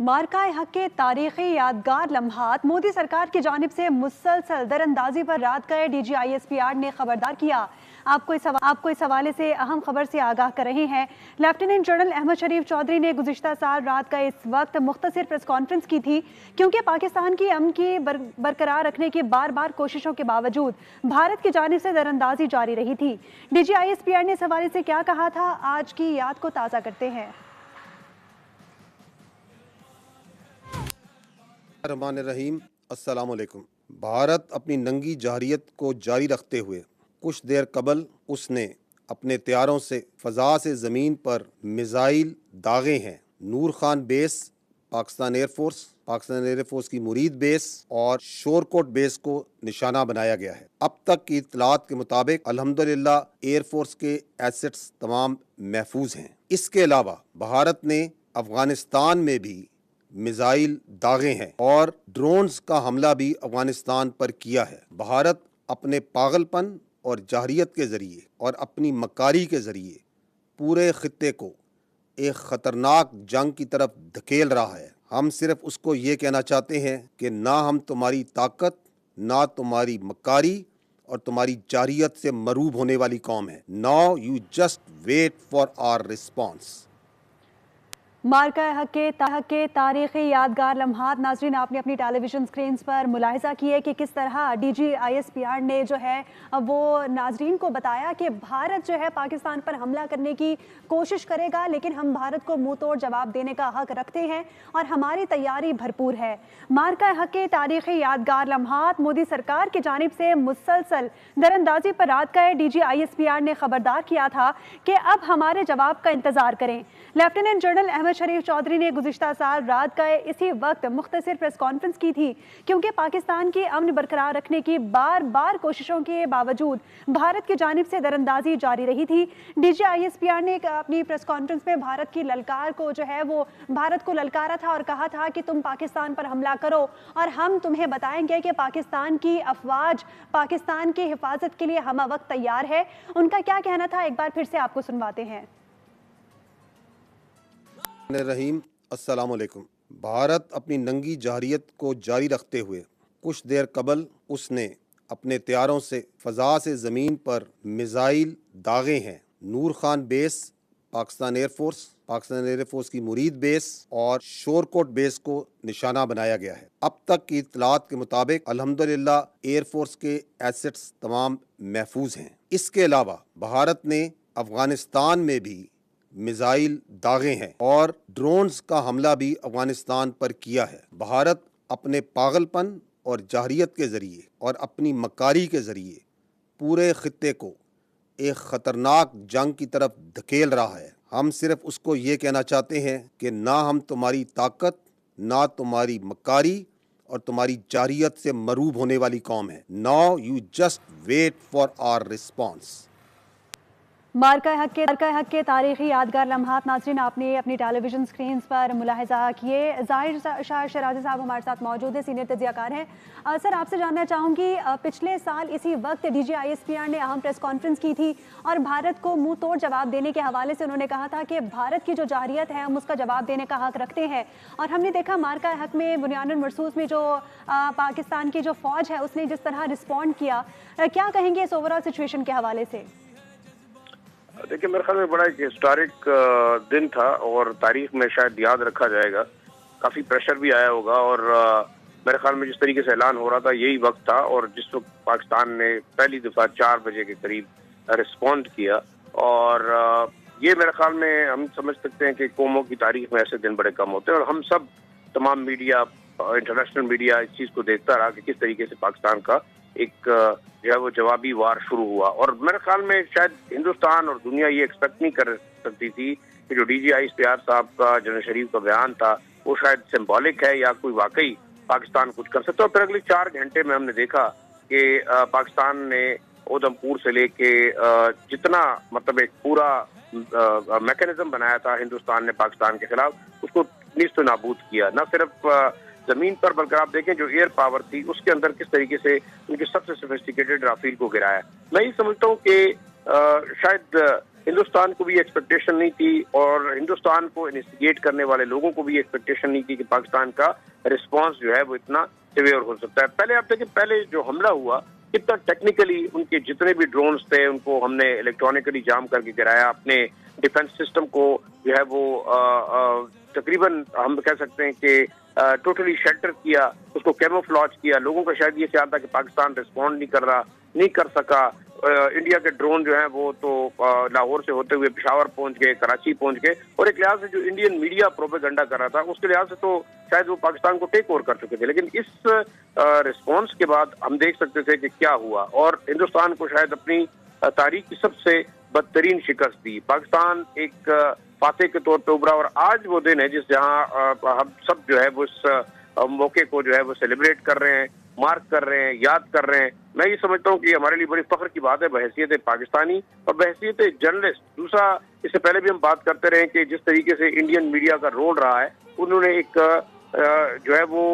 मार्का हक के तारीखी यादगार लम्हात मोदी सरकार की जानिब से मुसलसल दरअंदाजी पर रात गए DGISPR ने खबरदार किया। आपको इस हवाले से अहम खबर से आगाह कर रहे हैं। लेफ्टिनेंट जनरल अहमद शरीफ चौधरी ने गुज़िश्ता साल रात का इस वक्त मुख्तसर प्रेस कॉन्फ्रेंस की थी, क्योंकि पाकिस्तान की अमन की बरकरार रखने की बार बार कोशिशों के बावजूद भारत की जानिब से दरअंदाजी जारी रही थी। DGISPR ने इस हवाले से क्या कहा था, आज की याद को ताज़ा करते हैं। रहमान रहीम, अस्सलाम वालेकुम। भारत अपनी नंगी जहरियत को जारी रखते हुए कुछ देर कबल उसने अपने तैयारों से फ़ज़ा से ज़मीन पर मिज़ाइल दागे हैं। नूर खान बेस पाकिस्तान एयरफोर्स की मुरीद बेस और शोरकोट बेस को निशाना बनाया गया है। अब तक की इत्तलात के मुताबिक अल्हम्दुलिल्लाह एयरफोर्स के एसेट्स तमाम महफूज हैं। इसके अलावा भारत ने अफ़गानिस्तान में भी मिसाइल दागे हैं और ड्रोन्स का हमला भी अफगानिस्तान पर किया है। भारत अपने पागलपन और जहरियत के ज़रिए और अपनी मकारी के ज़रिए पूरे खित्ते को एक ख़तरनाक जंग की तरफ धकेल रहा है। हम सिर्फ उसको ये कहना चाहते हैं कि ना हम तुम्हारी ताकत, ना तुम्हारी मकारी और तुम्हारी जहरियत से मरूब होने वाली कौम है। Now you just wait for our response. मार्का हक के तारीखी यादगार लम्हात नाज़रीन, आपने अपनी टेलीविज़न स्क्रीन पर मुलाहिज़ा किए कि किस तरह DGISPR ने जो है वो नाज़रीन को बताया कि भारत जो है पाकिस्तान पर हमला करने की कोशिश करेगा, लेकिन हम भारत को मुंह तोड़ जवाब देने का हक रखते हैं और हमारी तैयारी भरपूर है। मार्का हक के तारीखी यादगार लम्हात मोदी सरकार की जानिब से मुसलसल दरअंदाजी पर रात गए DGISPR ने खबरदार किया था कि अब हमारे जवाब का इंतज़ार करें। लेफ्टिनेंट जनरल अहमद शरीफ चौधरी ने गुज़िश्ता साल रात का इसी वक्त मुख्तसर प्रेस कॉन्फ्रेंस की थी, क्योंकि पाकिस्तान की अमन बरकरार रखने की बार बार कोशिशों के बावजूद भारत की जानिब से दरअंदाजी जारी रही थी। DGISPR ने अपनी प्रेस कॉन्फ्रेंस में भारत की ललकार को जो है वो भारत को ललकारा था और कहा था कि तुम पाकिस्तान पर हमला करो और हम तुम्हें बताएंगे कि पाकिस्तान की अफवाज पाकिस्तान की हिफाजत के लिए हम वक्त तैयार है। उनका क्या कहना था, एक बार फिर से आपको सुनवाते हैं। रहीम, अस्सलाम वालेकुम। भारत अपनी नंगी जहरियत को जारी रखते हुए कुछ देर कबल उसने अपने तैयारों से फ़ज़ा से ज़मीन पर मिज़ाइल दागे हैं। नूर खान बेस पाकिस्तान एयरफोर्स की मुरीद बेस और शोरकोट बेस को निशाना बनाया गया है। अब तक की इत्तलात के मुताबिक अल्हम्दुलिल्लाह एयरफोर्स के एसेट्स तमाम महफूज हैं। इसके अलावा भारत ने अफ़गानिस्तान में भी मिसाइल दागे हैं और ड्रोन्स का हमला भी अफगानिस्तान पर किया है। भारत अपने पागलपन और जहरियत के ज़रिए और अपनी मकारी के ज़रिए पूरे खित्ते को एक ख़तरनाक जंग की तरफ धकेल रहा है। हम सिर्फ उसको ये कहना चाहते हैं कि ना हम तुम्हारी ताकत, ना तुम्हारी मकारी और तुम्हारी जहरियत से मरूब होने वाली कौम है। Now you just wait for our response. मार्का हक के तारीखी यादगार लम्हात नाज़रीन, आपने अपनी टेलीविज़न स्क्रीन पर मुलाहिज़ा किए। ज़ाहिर शाह शराजी साहब हमारे साथ मौजूद है, सीनियर तज्ज़ियाकार हैं। सर, आपसे जानना चाहूँगी, पिछले साल इसी वक्त DGISPR ने अहम प्रेस कॉन्फ्रेंस की थी और भारत को मुंह तोड़ जवाब देने के हवाले से उन्होंने कहा था कि भारत की जो जारियत है हम उसका जवाब देने का हक रखते हैं। और हमने देखा मार्का हक में बुनियादुल मरसूस में जो पाकिस्तान की जो फ़ौज है उसने जिस तरह रिस्पॉन्ड किया, क्या कहेंगे इस ओवरऑल सिचुएशन के हवाले से? देखिए, मेरे ख्याल में बड़ा एक हिस्टोरिक दिन था और तारीख में शायद याद रखा जाएगा। काफ़ी प्रेशर भी आया होगा और मेरे ख्याल में जिस तरीके से ऐलान हो रहा था यही वक्त था और जिस वक्त पाकिस्तान ने पहली दफ़ा 4 बजे के करीब रिस्पॉन्ड किया। और ये मेरे ख्याल में हम समझ सकते हैं कि कौमों की तारीख में ऐसे दिन बड़े कम होते हैं और हम सब तमाम मीडिया, इंटरनेशनल मीडिया इस चीज़ को देखता रहा कि किस तरीके से पाकिस्तान का एक जो है वो जवाबी वार शुरू हुआ। और मेरे ख्याल में शायद हिंदुस्तान और दुनिया ये एक्सपेक्ट नहीं कर सकती थी कि जो DGISPR साहब का, जनरल शरीफ का बयान था, वो शायद सिंबॉलिक है या कोई वाकई पाकिस्तान कुछ कर सकता है। और फिर अगले 4 घंटे में हमने देखा कि पाकिस्तान ने उधमपुर से लेके जितना मतलब एक पूरा मैकेनिज्म बनाया था हिंदुस्तान ने पाकिस्तान के खिलाफ, उसको निस्त नाबूद किया। न सिर्फ जमीन पर बल्कि आप देखें जो एयर पावर थी उसके अंदर किस तरीके से उनके सबसे सोफिस्टिकेटेड राफेल को गिराया। मैं ये समझता हूँ कि शायद हिंदुस्तान को भी एक्सपेक्टेशन नहीं थी और हिंदुस्तान को इन्वेस्टिगेट करने वाले लोगों को भी एक्सपेक्टेशन नहीं थी कि पाकिस्तान का रिस्पांस जो है वो इतना सिवियर हो सकता है। पहले आप देखिए, पहले जो हमला हुआ कितना टेक्निकली, उनके जितने भी ड्रोन्स थे उनको हमने इलेक्ट्रॉनिकली जाम करके गिराया, अपने डिफेंस सिस्टम को जो है वो तकरीबन हम कह सकते हैं कि टोटली शेल्टर किया, उसको कैमोफ्लॉज किया। लोगों का शायद ये ख्याल था कि पाकिस्तान रिस्पॉन्ड नहीं कर सका। इंडिया के ड्रोन जो हैं वो तो लाहौर से होते हुए पेशावर पहुंच गए, कराची पहुंच गए, और एक लिहाज से जो इंडियन मीडिया प्रोपेगेंडा कर रहा था उसके लिहाज से तो शायद वो पाकिस्तान को टेक ओवर कर चुके थे। लेकिन इस रिस्पॉन्स के बाद हम देख सकते थे कि क्या हुआ, और हिंदुस्तान को शायद अपनी तारीख की सबसे बदतरीन शिकस्त दी। पाकिस्तान एक फातह के तौर पर उभरा, और आज वो दिन है जिस जहां हम सब जो है वो इस मौके को जो है वो सेलिब्रेट कर रहे हैं, मार्क कर रहे हैं, याद कर रहे हैं। मैं ये समझता हूँ कि ये हमारे लिए बड़ी फख्र की बात है बहैसियत पाकिस्तानी और बहैसियत जर्नलिस्ट। दूसरा, इससे पहले भी हम बात करते रहे कि जिस तरीके से इंडियन मीडिया का रोल रहा है, उन्होंने एक जो है वो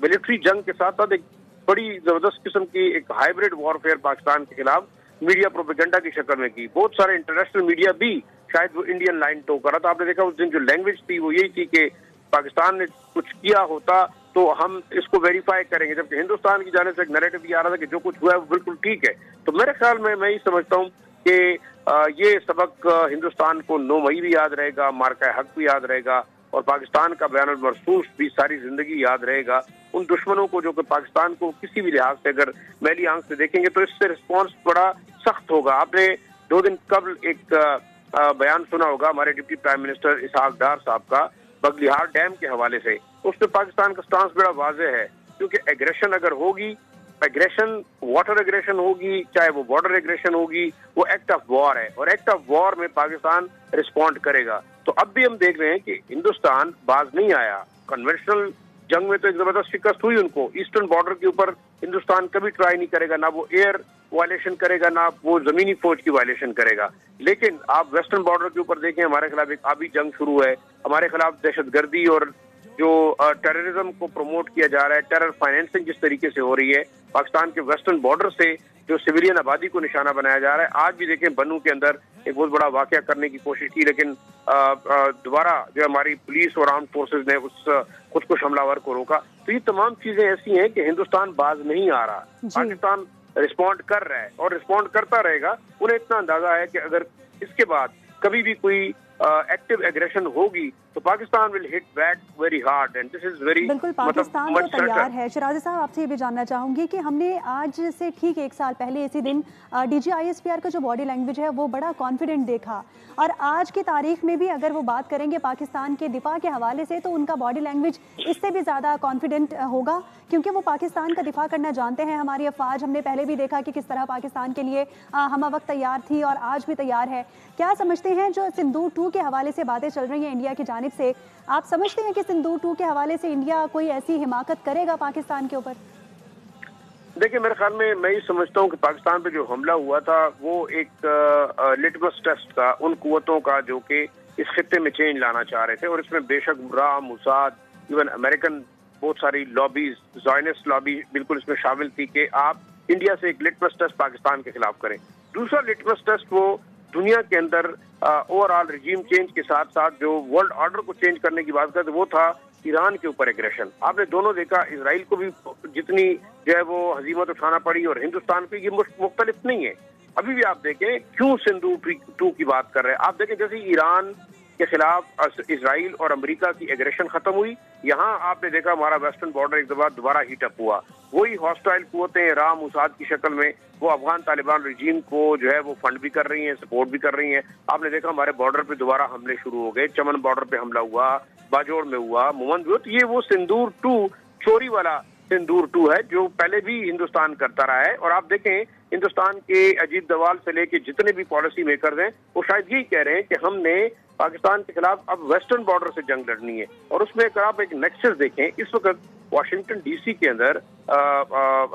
मिलिट्री जंग के साथ साथ एक बड़ी जबरदस्त किस्म की एक हाइब्रिड वॉरफेयर पाकिस्तान के खिलाफ मीडिया प्रोपेगेंडा की शक्ल में की। बहुत सारे इंटरनेशनल मीडिया भी शायद वो इंडियन लाइन टो कर रहा था। आपने देखा उस दिन जो लैंग्वेज थी वो यही थी कि पाकिस्तान ने कुछ किया होता तो हम इसको वेरीफाई करेंगे, जबकि हिंदुस्तान की जाने से एक नैरेटिव भी आ रहा था कि जो कुछ हुआ है वो बिल्कुल ठीक है। तो मेरे ख्याल में मैं ये समझता हूँ कि ये सबक हिंदुस्तान को 9 मई भी याद रहेगा, मार्का हक भी याद रहेगा, और पाकिस्तान का बयान मरसूस भी सारी जिंदगी याद रहेगा। उन दुश्मनों को जो कि पाकिस्तान को किसी भी लिहाज से अगर मैली आंख से देखेंगे तो इससे रिस्पॉन्स बड़ा सख्त होगा। आपने 2 दिन कबल एक बयान सुना होगा हमारे डिप्टी प्राइम मिनिस्टर इसहाक डार साहब का बगलिहार डैम के हवाले से। उसमें पाकिस्तान का स्टांस बड़ा वाज़ेह है, क्योंकि एग्रेशन अगर होगी, एग्रेशन वाटर एग्रेशन होगी, चाहे वो बॉर्डर एग्रेशन होगी, वो एक्ट ऑफ वॉर है, और एक्ट ऑफ वॉर में पाकिस्तान रिस्पॉन्ड करेगा। तो अब भी हम देख रहे हैं कि हिंदुस्तान बाज नहीं आया। कन्वेंशनल जंग में तो एक जबरदस्त शिकस्त हुई उनको। ईस्टर्न बॉर्डर के ऊपर हिंदुस्तान कभी ट्राई नहीं करेगा, ना वो एयर वायलेशन करेगा, ना वो जमीनी फौज की वायलेशन करेगा। लेकिन आप वेस्टर्न बॉर्डर के ऊपर देखें, हमारे खिलाफ एक आबी जंग शुरू है, हमारे खिलाफ दहशतगर्दी और जो टेररिज्म को प्रमोट किया जा रहा है, टेरर फाइनेंसिंग जिस तरीके से हो रही है, पाकिस्तान के वेस्टर्न बॉर्डर से जो सिविलियन आबादी को निशाना बनाया जा रहा है। आज भी देखें बनू के अंदर एक बहुत बड़ा वाकया करने की कोशिश की, लेकिन दोबारा जो हमारी पुलिस और आर्म फोर्सेज ने उस खुदकुश हमलावर को रोका। तो ये तमाम चीजें ऐसी हैं कि हिंदुस्तान बाज नहीं आ रहा, पाकिस्तान रिस्पॉन्ड कर रहा है और रिस्पॉन्ड करता रहेगा। उन्हें इतना अंदाजा है कि अगर इसके बाद कभी भी कोई एक्टिव एग्रेशन होगी तो Pakistan will hit back very hard, and this is very बिल्कुल पाकिस्तान तो तैयार है। शिराज़ी साहब, आपसे ये भी जानना चाहूंगी कि हमने आज से ठीक 1 साल पहले इसी दिन डीजी ISPR का जो बॉडी लैंग्वेज है वो बड़ा कॉन्फिडेंट देखा, और आज की तारीख में भी अगर वो बात करेंगे पाकिस्तान के दिफा के हवाले से तो उनका बॉडी लैंग्वेज इससे भी ज़्यादा कॉन्फिडेंट होगा, क्योंकि वो पाकिस्तान का दिफा करना जानते हैं। हमारी अफवाज हमने पहले भी देखा कि किस तरह पाकिस्तान के लिए हम वक्त तैयार थी और आज भी तैयार है। क्या समझते हैं जो सिंदूर 2 के हवाले से बातें चल रही हैं इंडिया की जानिब से, आप समझते हैं कि सिंदूर 2 के हवाले से इंडिया कोई ऐसी हिमाकत करेगा पाकिस्तान के ऊपर? देखिए, मेरे ख्याल में मैं ये समझता हूँ कि पाकिस्तान पे जो हमला हुआ था वो एक लिटमस टेस्ट था उन कुव्वतों का जो कि इस खित्ते में चेंज लाना चाह रहे थे, और इसमें बेशक राह, मुसाद, इवन अमेरिकन बहुत सारी लॉबीज, ज़ायनिस्ट लॉबी बिल्कुल इसमें शामिल थी कि आप इंडिया से एक लिटमस टेस्ट पाकिस्तान के खिलाफ करें। दूसरा लिटमस टेस्ट वो दुनिया के अंदर ओवरऑल रिजीम चेंज के साथ साथ जो वर्ल्ड ऑर्डर को चेंज करने की बात करते वो था ईरान के ऊपर एग्रेशन। आपने दोनों देखा, इसराइल को भी जितनी जो है वो हजीमत उठाना पड़ी और हिंदुस्तान पे ये मुख्तलिफ नहीं है। अभी भी आप देखें क्यों सिंदूर 2 की बात कर रहे हैं। आप देखें जैसे ईरान के खिलाफ इसराइल और अमेरिका की एग्रेशन खत्म हुई, यहाँ आपने देखा हमारा वेस्टर्न बॉर्डर एक दफा दोबारा हीट अप हुआ। वही हॉस्टाइल कुव्वतें राह मुसाद की शक्ल में वो अफगान तालिबान रजीम को जो है वो फंड भी कर रही हैं, सपोर्ट भी कर रही हैं। आपने देखा हमारे बॉर्डर पे दोबारा हमले शुरू हो गए, चमन बॉर्डर पे हमला हुआ, बाजोड़ में हुआ, मुमंद हुआ। तो ये वो सिंदूर 2 चोरी वाला सिंदूर 2 है जो पहले भी हिंदुस्तान करता रहा है। और आप देखें हिंदुस्तान के अजीत डोवाल से लेके जितने भी पॉलिसी मेकर्स हैं वो शायद यही कह रहे हैं कि हमने पाकिस्तान के खिलाफ अब वेस्टर्न बॉर्डर से जंग लड़नी है। और उसमें अगर आप एक नेक्सस देखें, इस वक्त वाशिंगटन DC के अंदर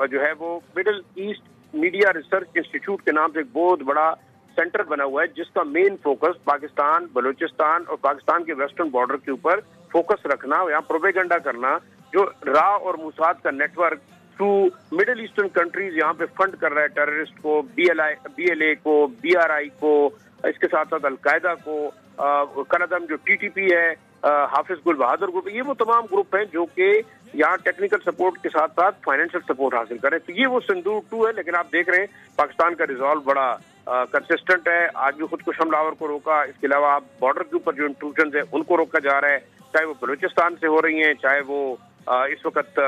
जो है वो middle east media research institute के नाम से एक बहुत बड़ा सेंटर बना हुआ है जिसका मेन फोकस पाकिस्तान, बलूचिस्तान और पाकिस्तान के वेस्टर्न बॉर्डर के ऊपर फोकस रखना, यहाँ प्रोपेगेंडा करना, जो राह और मुसाद का network through middle eastern countries यहाँ पे फंड कर रहा है टेररिस्ट को, BLA को, BRI को, اس کے ساتھ ساتھ القاعدہ کو کالعدم جو TTP ہے، حافظ گل بہادر گروپ، یہ وہ تمام گروپ ہیں جو کہ یہاں ٹیکنیکل سپورٹ کے ساتھ ساتھ فائنینشیل سپورٹ حاصل کریں. تو یہ وہ سندور 2 ہے. لیکن آپ دیکھ رہے ہیں پاکستان کا ریزالو بڑا کنسسٹنٹ ہے. آج بھی خودکش حملہ آور کو روکا. اس کے علاوہ آپ بارڈر کے اوپر جو انٹروژنز ہیں ان کو روکا جا رہا ہے، چاہے وہ بلوچستان سے ہو رہی ہیں، چاہے وہ اس وقت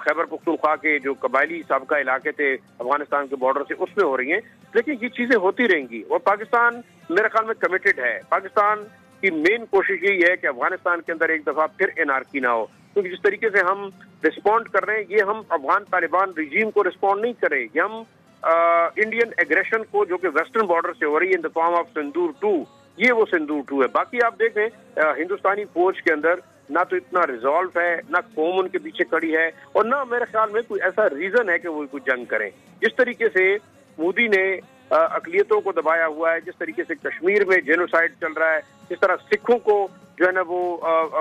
خیبر پختونخوا کے جو قبائلی سابقہ علاقے تھے افغانستان کے بارڈر سے، اس میں ہو رہی ہیں. لیکن یہ چیزیں ہوتی رہیں گی اور پاکستان میرے خیال میں کمیٹڈ ہے. پاکستان کی مین کوشش یہی ہے کہ افغانستان کے اندر ایک دفعہ پھر انارکی نہ ہو، کیونکہ جس طریقے سے ہم رسپونڈ کر رہے ہیں یہ ہم افغان طالبان رجیم کو رسپونڈ نہیں کریں، یہ ہم انڈین ایگریشن کو جو کہ ویسٹرن بارڈر سے ہو رہی ہے ان دا فارم آف سندور 2، یہ وہ سندور 2 ہے. باقی آپ دیکھیں ہندوستانی فوج کے اندر نہ تو اتنا ریزالو ہے، نہ قوم ان کے پیچھے کھڑی ہے، اور نہ میرے خیال میں کوئی ایسا ریزن ہے کہ وہ کوئی جنگ کریں. جس طریقے سے مودی نے اقلیتوں کو دبایا ہوا ہے، جس طریقے سے کشمیر میں جینوسائیڈ چل رہا ہے، جس طرح سکھوں کو جو ہے نا وہ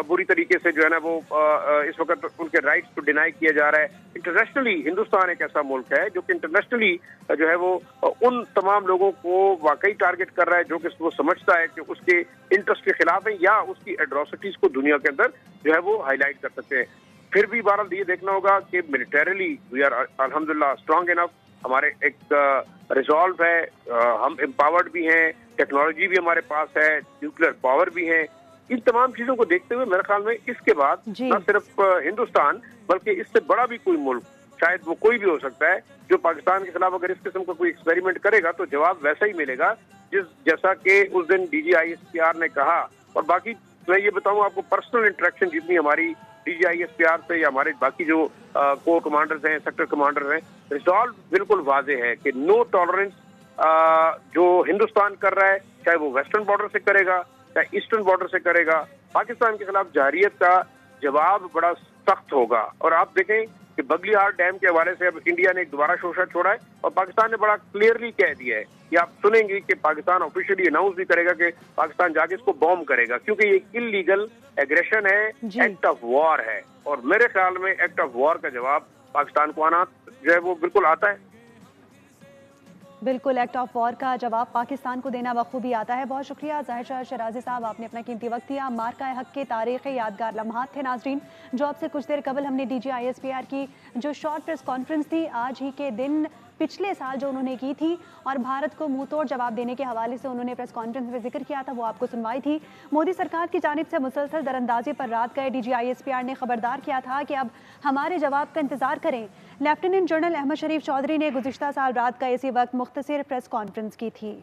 بری طریقے سے جو ہے نا وہ اس وقت ان کے رائٹس کو ڈینائی کیا جا رہا ہے. انٹرنیشنلی ہندوستان ایک ایسا ملک ہے جو کہ انٹرنیشنلی جو ہے وہ ان تمام لوگوں کو واقعی ٹارگٹ کر رہا ہے جو کہ وہ سمجھتا ہے کہ اس کے انٹرسٹ کے خلاف ہیں یا اس کی ایٹراسٹیز کو دنیا کے اندر جو ہے وہ ہائی لائٹ کر سکتے ہیں. پھر بھی بہرحال یہ دیکھنا ہوگا کہ ملیٹریلی وی آر الحمدللہ اسٹرانگ انف. ہمارے ایک ریزالو ہے، ہم امپاورڈ بھی ہیں، ٹیکنالوجی بھی ہمارے پاس ہے، نیوکلیر پاور بھی ہیں. ان تمام چیزوں کو دیکھتے ہوئے میرے خیال میں اس کے بعد نہ صرف ہندوستان بلکہ اس سے بڑا بھی کوئی ملک، شاید وہ کوئی بھی ہو سکتا ہے، جو پاکستان کے خلاف اگر اس قسم کا کوئی ایکسپیریمنٹ کرے گا تو جواب ویسا ہی ملے گا جیسا کہ اس دن DGISPR نے کہا. اور باقی میں یہ بتاؤں آپ کو، پرسنل انٹریکشن جتنی ہماری DGISPR سے یا ہمارے باقی جو کور کمانڈرز ہیں، سیکٹر کمانڈرز ہیں، ریزالو بالکل واضح ہے کہ نو ٹالرنس جو ہندوستان کر رہا ہے، چاہے وہ ویسٹرن بارڈر سے کرے گا چاہے ایسٹرن بارڈر سے کرے گا، پاکستان کے خلاف جارحیت کا جواب بڑا سخت ہوگا. اور آپ دیکھیں کہ بگلی ہار ڈیم کے حوالے سے اب انڈیا نے ایک دوبارہ شوشہ چھوڑا ہے اور پاکستان نے بڑا کلیئرلی کہہ دیا ہے کہ آپ سنیں گے کہ پاکستان آفیشلی اناؤنس بھی کرے گا کہ پاکستان جا کے اس کو بوم کرے گا، کیونکہ یہ انلیگل ایگریشن ہے، ایکٹ آف وار ہے. اور میرے خیال میں ایکٹ آف وار کا جواب پاکستان کو آنا جو ہے وہ بالکل آتا ہے. بالکل ایکٹ آف وار کا جواب پاکستان کو دینا بخوبی آتا ہے. بہت شکریہ ظاہر شاہ شرازی صاحب، آپ نے اپنا قیمتی وقت دیا. مارکہ حق کے تاریخی یادگار لمحات تھے ناظرین، جو آپ سے کچھ دیر قبل ہم نے DGISPR کی جو شارٹ پریس کانفرنس تھی آج ہی کے دن پچھلے سال جو انہوں نے کی تھی اور بھارت کو منہ توڑ جواب دینے کے حوالے سے انہوں نے پریس کانفرنس میں ذکر کیا تھا، وہ آپ کو سنوائی تھی. مودی سرکار کی جانب سے مسلسل دراندازی پر رات گئے DGISPR نے خبردار کیا تھا کہ اب ہمارے جواب کا انتظار کریں. لیفٹیننٹ جنرل احمد شریف چودھری نے گزشتہ سال رات کا اسی وقت مختصر پریس کانفرنس کی تھی.